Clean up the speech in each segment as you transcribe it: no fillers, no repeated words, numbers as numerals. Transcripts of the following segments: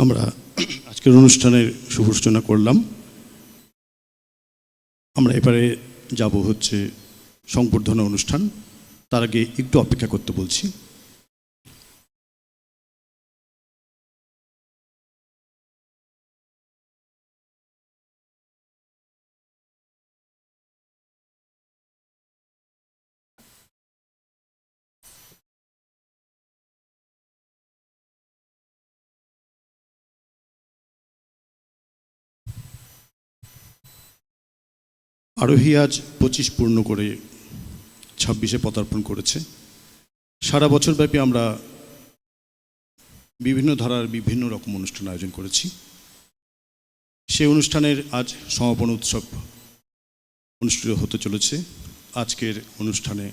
আমরা আজকের অনুষ্ঠানের শুভ সূচনা করলাম। আমরা এবারে যাব হচ্ছে সংবর্ধনা অনুষ্ঠান। তার আগে একটু অপেক্ষা করতে বলছি। আরোহী আজ 25 পূর্ণ করে 26-এ পদার্পণ করেছে। সারা বছরব্যাপী আমরা বিভিন্ন ধারার বিভিন্ন রকম অনুষ্ঠান আয়োজন করেছি। সেই অনুষ্ঠানের আজ সমাপন উৎসব অনুষ্ঠিত হতে চলেছে। আজকের অনুষ্ঠানে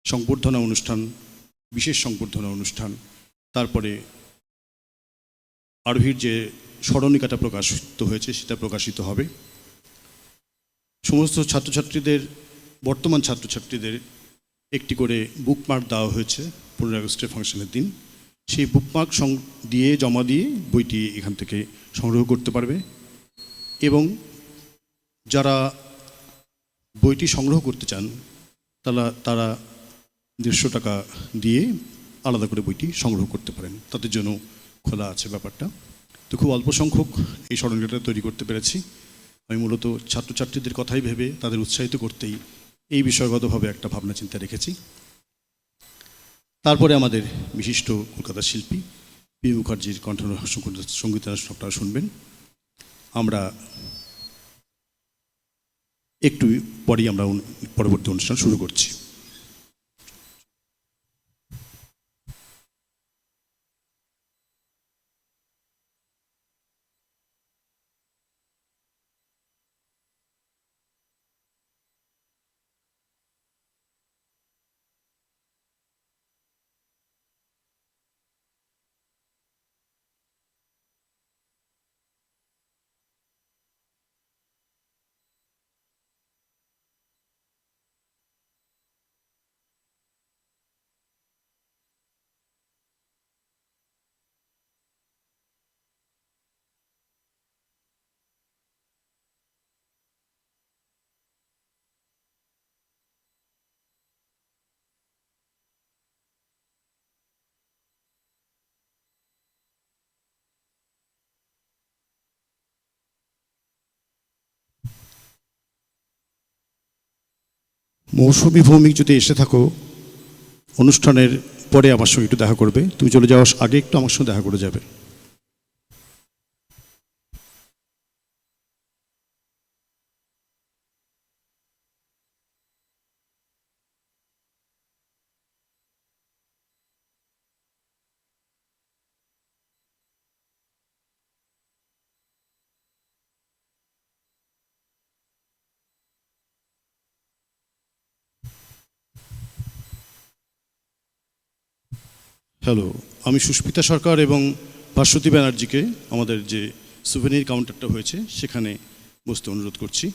সংবর্ধনা অনুষ্ঠান, বিশেষ সংবর্ধনা অনুষ্ঠান, তারপরে আরোহীর যে স্মরণিকাটা প্রকাশিত হয়েছে সেটা প্রকাশিত হবে। সমস্ত ছাত্রছাত্রীদের, বর্তমান ছাত্রছাত্রীদের একটি করে বুকমার্ক দেওয়া হয়েছে 15 আগস্টের ফাংশনের দিন। সেই বুকমার্ক দিয়ে জমা দিয়ে বইটি এখান থেকে সংগ্রহ করতে পারবে এবং যারা বইটি সংগ্রহ করতে চান তারা 150 টাকা দিয়ে আলাদা করে বইটি সংগ্রহ করতে পারেন। তাদের জন্য খোলা আছে ব্যাপারটা। তো খুব অল্প সংখ্যক এই স্মরণিকাটা তৈরি করতে পেরেছি। আমি মূলত ছাত্রছাত্রীদের কথাই ভেবে তাদের উৎসাহিত করতেই এই বিষয়গতভাবে একটা ভাবনা চিন্তা রেখেছি। তারপরে আমাদের বিশিষ্ট কলকাতার শিল্পী পি মুখার্জির কণ্ঠ সঙ্গীতানুষ্ঠান আপনারা শুনবেন। আমরা একটু পরেই আমরা পরবর্তী অনুষ্ঠান শুরু করছি। মৌসুমী ভৌমিক যদি এসে থাকো, অনুষ্ঠানের পরে আমার সঙ্গে একটু দেখা করবে। তুমি চলে যাওয়ার আগে একটু আমার সঙ্গে দেখা করে যাবে। হ্যালো, আমি সুস্মিতা সরকার এবং ভাস্বতী ব্যানার্জিকে আমাদের যে সুভেনির কাউন্টারটা হয়েছে সেখানে বসতে অনুরোধ করছি।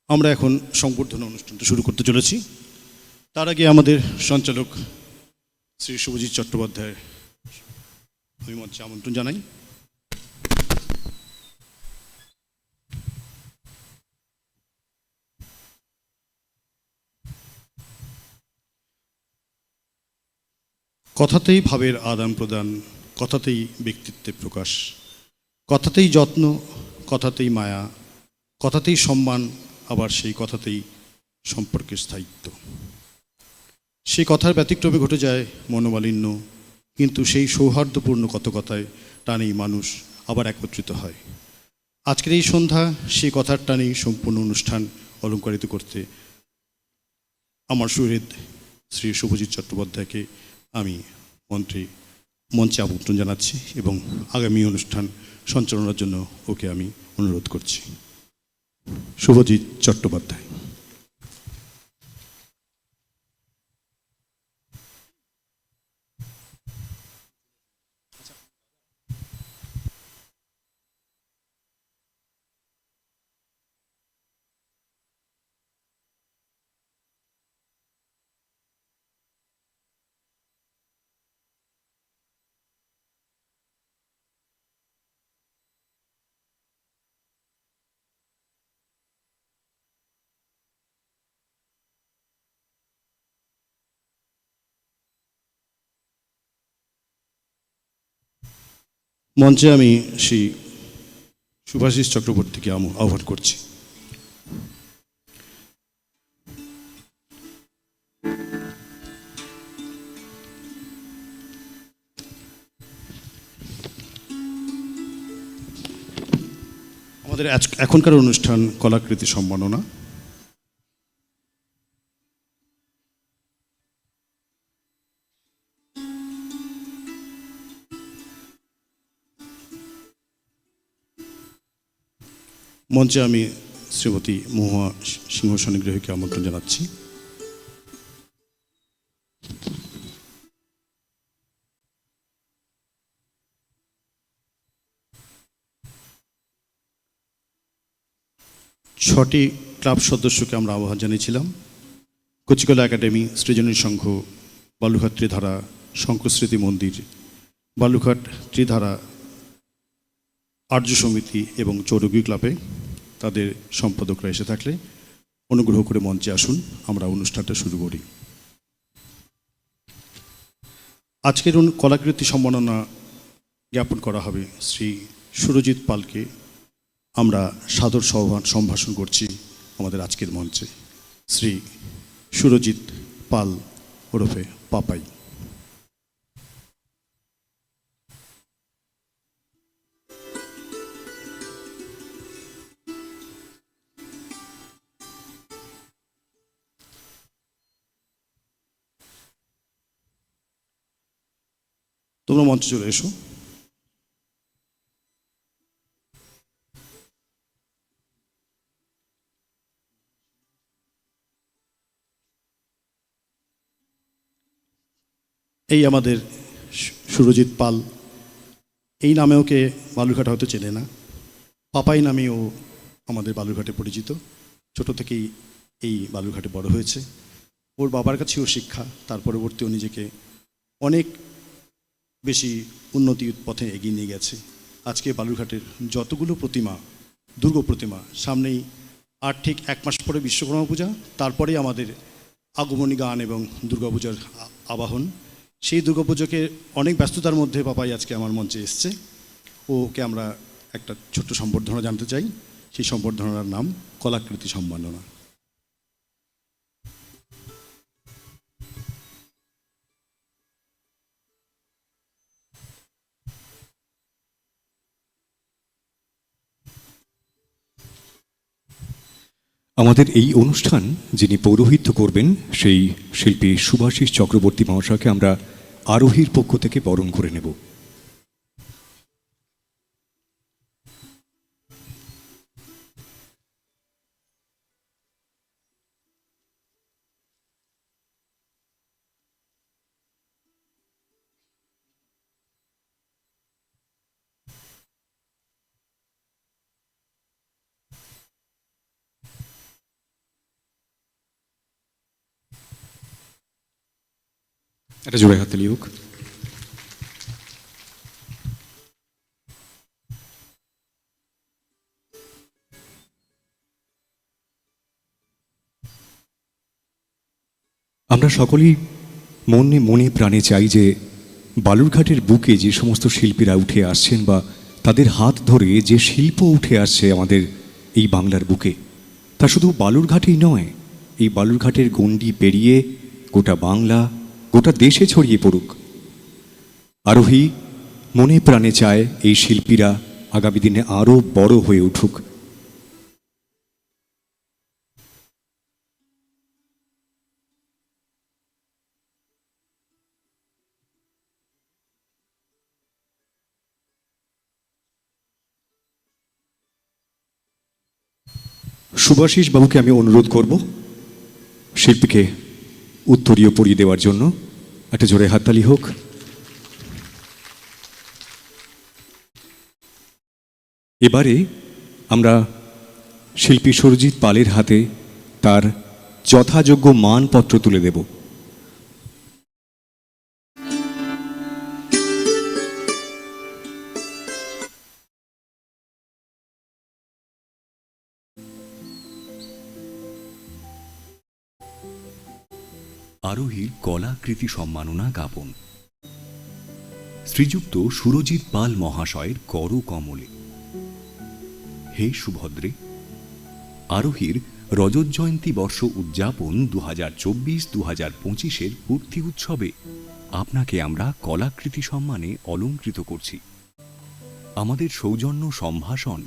আমরা এখন সংবর্ধনা অনুষ্ঠানটা শুরু করতে চলেছি। তার আগে আমাদের সঞ্চালক শ্রী শুভজিৎ চট্টোপাধ্যায় আমি মঞ্চে আমন্ত্রণ জানাই। কথাতেই ভাবের আদান প্রদান, কথাতেই ব্যক্তিত্বের প্রকাশ, কথাতেই যত্ন, কথাতেই মায়া, কথাতেই সম্মান, আবার সেই কথাতেই সম্পর্কের স্থায়িত্ব। সেই কথার ব্যতিক্রমে ঘটে যায় মনোমালিন্য, কিন্তু সেই সৌহার্দ্যপূর্ণ কথায় টানেই মানুষ আবার একত্রিত হয়। আজকের এই সন্ধ্যা সেই কথার টানেই সম্পূর্ণ অনুষ্ঠান অলঙ্কারিত করতে আমার সুহৃদ শ্রী শুভজিৎ চট্টোপাধ্যায়কে আমি মঞ্চে আমন্ত্রণ জানাচ্ছি এবং আগামী অনুষ্ঠান সঞ্চালনার জন্য ওকে আমি অনুরোধ করছি। শুভজিৎ চট্টোপাধ্যায়। মঞ্চে আমি শ্রী শুভাশিস চক্রবর্তীকে আহ্বান করছি। আমাদের এখনকার অনুষ্ঠান কলাকৃতি সম্মাননা। মঞ্চে আমি শ্রীমতী মহুয়া সিংহ সনিগ্রহীকে আমন্ত্রণ জানাচ্ছি। ছটি ক্লাব সদস্যকে আমরা আহ্বান জানিয়েছিলাম। কচিকলা একাডেমি, সৃজনী সংঘ, বালুঘাট ত্রিধারা, শঙ্করস্মৃতি মন্দির, বালুঘাট ত্রিধারা আর্য সমিতি এবং চৌরগী ক্লাবে তাদের সম্পাদকরা এসে থাকলে অনুগ্রহ করে মঞ্চে আসুন, আমরা অনুষ্ঠানটা শুরু করি। আজকের কলাকৃতি সম্মাননা জ্ঞাপন করা হবে শ্রী সুরজিৎ পালকে। আমরা সাদর সম্ভাষণ করছি আমাদের আজকের মঞ্চে শ্রী সুরজিৎ পাল ওরফে পাপাই। তোমরা মঞ্চে চলে এসো। এই আমাদের সুরজিৎ পাল, এই নামে ওকে বালুরঘাট হয়তো চেনে না, পাপাই নামেও আমাদের বালুরঘাটে পরিচিত। ছোট থেকেই এই বালুরঘাটে বড় হয়েছে। ওর বাবার কাছেও শিক্ষা, তার পরবর্তীও নিজেকে অনেক বেশি উন্নতির পথে এগিয়ে নিয়ে গেছে। আজকে বালুরঘাটের যতগুলো প্রতিমা, দুর্গ প্রতিমা, সামনেই আর ঠিক 1 মাস পরে বিশ্বকর্মা পূজা, তারপরে আমাদের আগমনী গান এবং দুর্গাপূজার আবাহন। সেই দুর্গাপুজোকে অনেক ব্যস্ততার মধ্যে পাপাই আজকে আমার মঞ্চে এসছে। ওকে আমরা একটা ছোট্ট সম্বর্ধনা জানতে চাই। সেই সম্বর্ধনার নাম কলাকৃতি সম্মাননা। আমাদের এই অনুষ্ঠান যিনি পৌরোহিত্য করবেন সেই শিল্পী শুভাশিস চক্রবর্তী মহাশয়কে আমরা আরোহীর পক্ষ থেকে বরণ করে নেব। এটা জোরে হাততালি হোক। আমরা সকলেই মনে মনে প্রাণে চাই যে বালুরঘাটের বুকে যে সমস্ত শিল্পীরা উঠে আসছেন বা তাদের হাত ধরে যে শিল্প উঠে আসছে আমাদের এই বাংলার বুকে, তা শুধু বালুরঘাটেই নয়, এই বালুরঘাটের গণ্ডি পেরিয়ে গোটা বাংলা, গোটা দেশে ছড়িয়ে পড়ুক। আরোহী মনে প্রাণে চায় এই শিল্পীরা আগামী দিনে আরও বড় হয়ে উঠুক। সুভাষিস বাবুকে আমি অনুরোধ করব শিল্পীকে উত্তরীয় পরিয়ে দেওয়ার জন্য। একটা জোরে হাততালি হোক। এবারে আমরা শিল্পী সুরজিৎ পালের হাতে তার যথাযোগ্য মানপত্র তুলে দেব। আরোহীর কলাকৃতি সম্মাননা জ্ঞাপন শ্রীযুক্ত সুরজিৎ পাল মহাশয়ের কর কমলে। হে সুভদ্রে, আরোহীর রজত জয়ন্তী বর্ষ উদযাপন 2024-2025 পূর্তি উৎসবে আপনাকে আমরা কলাকৃতি সম্মানে অলঙ্কৃত করছি। আমাদের সৌজন্য সম্ভাষণ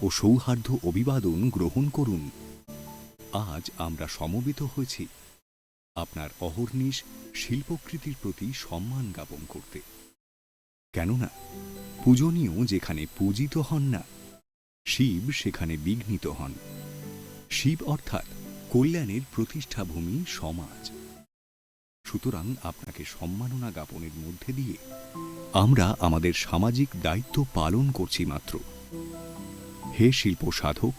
ও সৌহার্দ্য অভিবাদন গ্রহণ করুন। আজ আমরা সমবেত হয়েছি আপনার অহর্নিশ শিল্পকৃতির প্রতি সম্মান জ্ঞাপন করতে। কেননা পূজনীয় যেখানে পূজিত হন না, শিব সেখানে বিঘ্নিত হন। শিব অর্থাৎ কল্যাণের প্রতিষ্ঠাভূমি সমাজ। সুতরাং আপনাকে সম্মাননা জ্ঞাপনের মধ্যে দিয়ে আমরা আমাদের সামাজিক দায়িত্ব পালন করছি মাত্র। হে শিল্প সাধক,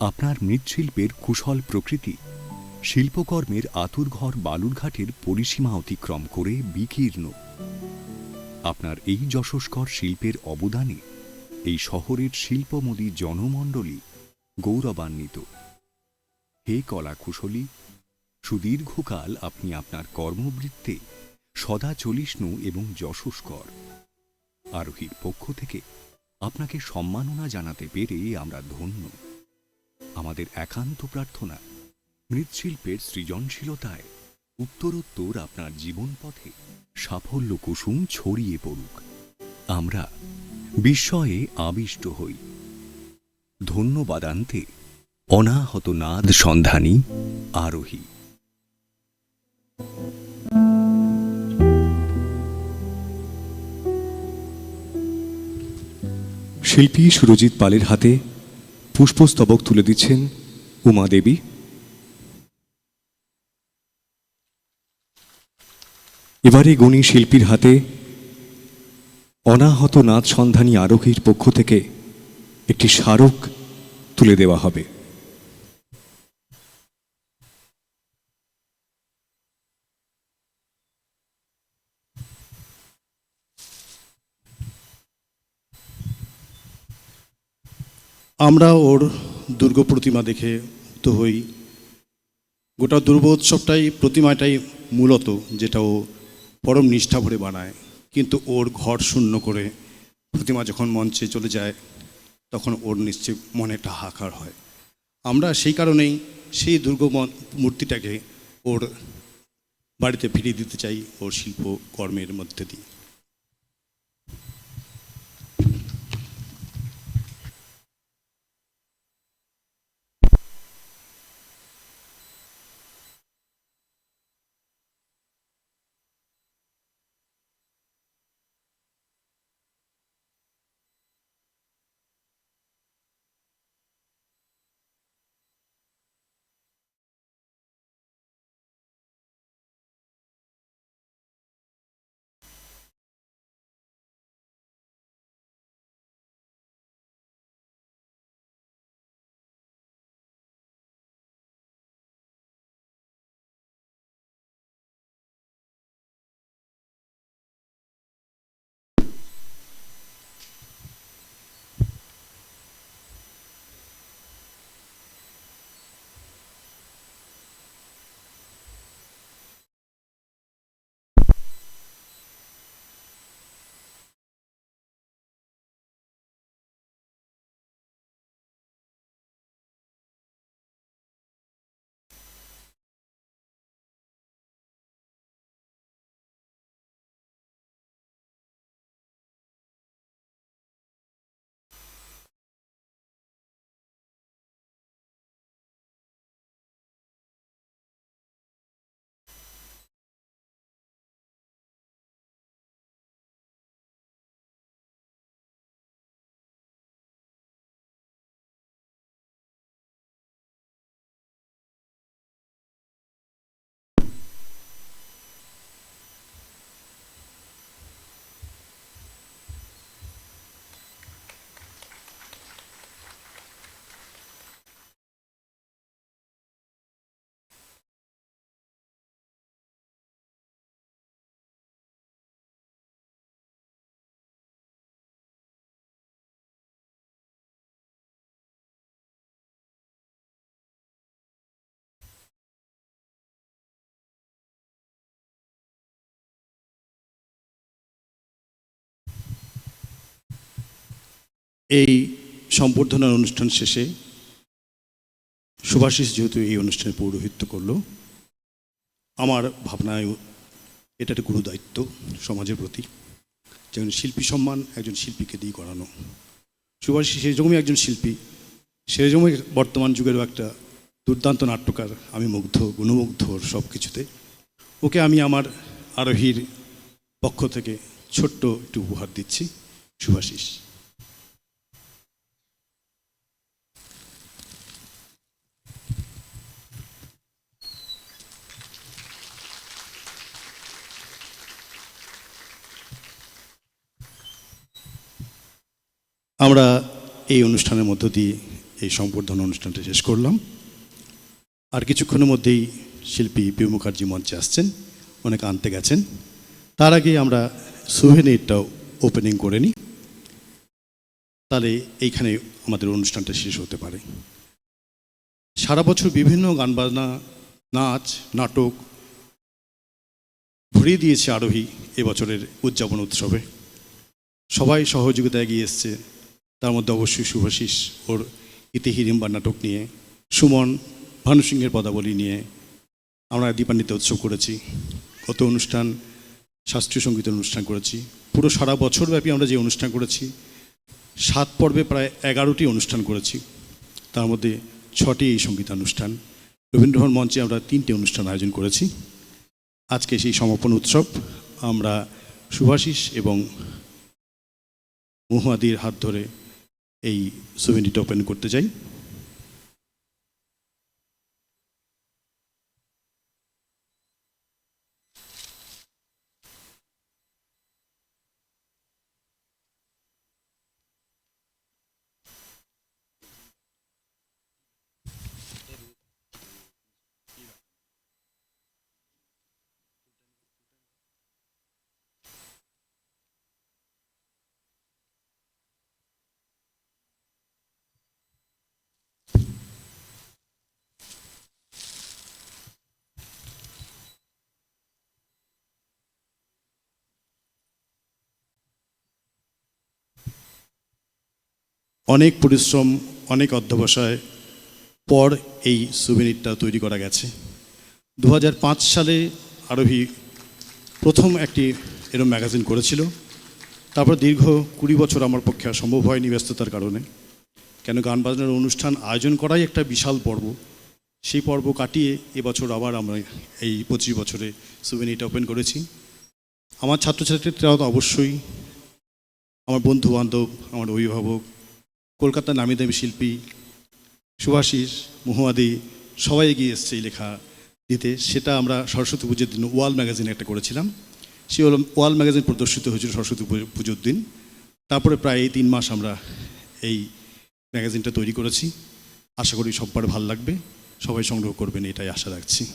আপনার মৃৎশিল্পের কুশল প্রকৃতি শিল্পকর্মের আতুরঘর বালুরঘাটের পরিসীমা অতিক্রম করে বিকীর্ণ। আপনার এই যশস্কর শিল্পের অবদানে এই শহরের শিল্পমোদী জনমণ্ডলী গৌরবান্বিত। হে কলা কুশলী, সুদীর্ঘকাল আপনি আপনার কর্মবৃত্তে সদা চলিষ্ণু এবং যশস্কর। আরোহীর পক্ষ থেকে আপনাকে সম্মাননা জানাতে পেরে আমরা ধন্য। আমাদের একান্ত প্রার্থনা, মৃৎশিল্পের সৃজনশীলতায় উত্তরোত্তর আপনার জীবন পথে সাফল্য কুসুম ছড়িয়ে পড়ুক। আমরা বিস্ময়ে আবিষ্ট হই। ধন্যবাদান্তে অনাহত নাদ সন্ধানী আরোহী। শিল্পী সুরজিৎ পালের হাতে পুষ্পস্তবক তুলে দিচ্ছেন উমা দেবী। এবারে গুণী শিল্পীর হাতে অনাহত নাদ সন্ধানী আরোহীর পক্ষ থেকে একটি স্মারক তুলে দেওয়া হবে। আমরা ওর দুর্গ প্রতিমা দেখে মুগ্ধ হই। গোটা দুর্গোৎসবটাই প্রতিমাটাই মূলত যেটা ও পরম নিষ্ঠা ভরে বানায়, কিন্তু ওর ঘর শূন্য করে প্রতিমা যখন মঞ্চে চলে যায় তখন ওর নিশ্চয় মনে একটা হাহাকার হয়। আমরা সেই কারণেই সেই মূর্তিটাকে ওর বাড়িতে ফিরিয়ে দিতে চাই ওর শিল্পকর্মের মধ্যে দিয়ে। এই সম্বর্ধনার অনুষ্ঠান শেষে শুভাশিস যেহেতু এই অনুষ্ঠানে পৌরোহিত্য করলো, আমার ভাবনায় এটা একটা গুরুদায়িত্ব সমাজের প্রতি, যেমন শিল্পী সম্মান একজন শিল্পীকে দিয়ে করানো। শুভাশিস সেরকমই একজন শিল্পী, সেরকমই বর্তমান যুগেরও একটা দুর্দান্ত নাট্যকার। আমি মুগ্ধ, গুণমুগ্ধ ওর সব কিছুতে। ওকে আমি আমার আরোহীর পক্ষ থেকে ছোট্ট একটু উপহার দিচ্ছি। শুভাশিস। আমরা এই অনুষ্ঠানের মধ্য দিয়ে এই সম্বর্ধনা অনুষ্ঠানটা শেষ করলাম। আর কিছুক্ষণের মধ্যেই শিল্পী পিউ মুখার্জি মঞ্চে আসছেন, অনেকে আনতে গেছেন। তার আগে আমরা সুভেনিরটাও ওপেনিং করে নিই, তাহলে এইখানে আমাদের অনুষ্ঠানটা শেষ হতে পারে। সারা বছর বিভিন্ন গান বাজনা, নাচ, নাটক ভরিয়ে দিয়েছে আরোহী এবছরের উদযাপন উৎসবে। সবাই সহযোগিতা এগিয়ে এসছে, তার মধ্যে অবশ্যই শুভাশিস ওর ইতিহিরিম্বা নাটক নিয়ে, সুমন ভানু সিংহের পদাবলী নিয়ে। আমরা দীপান্বিতা উৎসব করেছি, কত অনুষ্ঠান, শাস্ত্রীয় সঙ্গীতের অনুষ্ঠান করেছি। পুরো সারা বছরব্যাপী আমরা যে অনুষ্ঠান করেছি, 7 পর্বে প্রায় 11টি অনুষ্ঠান করেছি, তার মধ্যে 6টি এই সঙ্গীতানুষ্ঠান। রবীন্দ্রভবন মঞ্চে আমরা 3টে অনুষ্ঠান আয়োজন করেছি। আজকে সেই সমাপন উৎসব আমরা শুভাশিস এবং মুহাদির হাত ধরে এই সুভেনিরটা ওপেন করতে চাই। অনেক পরিশ্রম, অনেক অধ্যবসায় পর এই সুভেনিরটা তৈরি করা গেছে। 2005 সালে আরোহী প্রথম একটি এরম ম্যাগাজিন করেছিল। তারপর দীর্ঘ 20 বছর আমার পক্ষে আর সম্ভব হয়নি ব্যস্ততার কারণে, কেন গান বাজনার অনুষ্ঠান আয়োজন করাই একটা বিশাল পর্ব। সেই পর্ব কাটিয়ে এবছর আবার আমরা এই 25 বছরে সুভেনিরটা ওপেন করেছি। আমার ছাত্রছাত্রীরাও তো অবশ্যই, আমার বন্ধু বান্ধব, আমার অভিভাবক, কলকাতার নামি দামি শিল্পী শুভাশিস, মুহাদি সবাই এগিয়ে এসছে এই লেখা দিতে। সেটা আমরা সরস্বতী পুজোর দিন ওয়াল ম্যাগাজিনে একটা করেছিলাম। সেই ওয়াল ম্যাগাজিন প্রদর্শিত হয়েছিল সরস্বতী পুজোর দিন। তারপরে প্রায় 3 মাস আমরা এই ম্যাগাজিনটা তৈরি করেছি। আশা করি সবার ভালো লাগবে, সবাই সংগ্রহ করবেন, এটাই আশা রাখছি।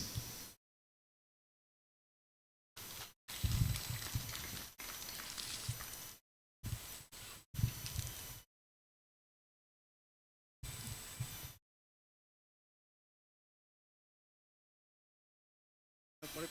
পরে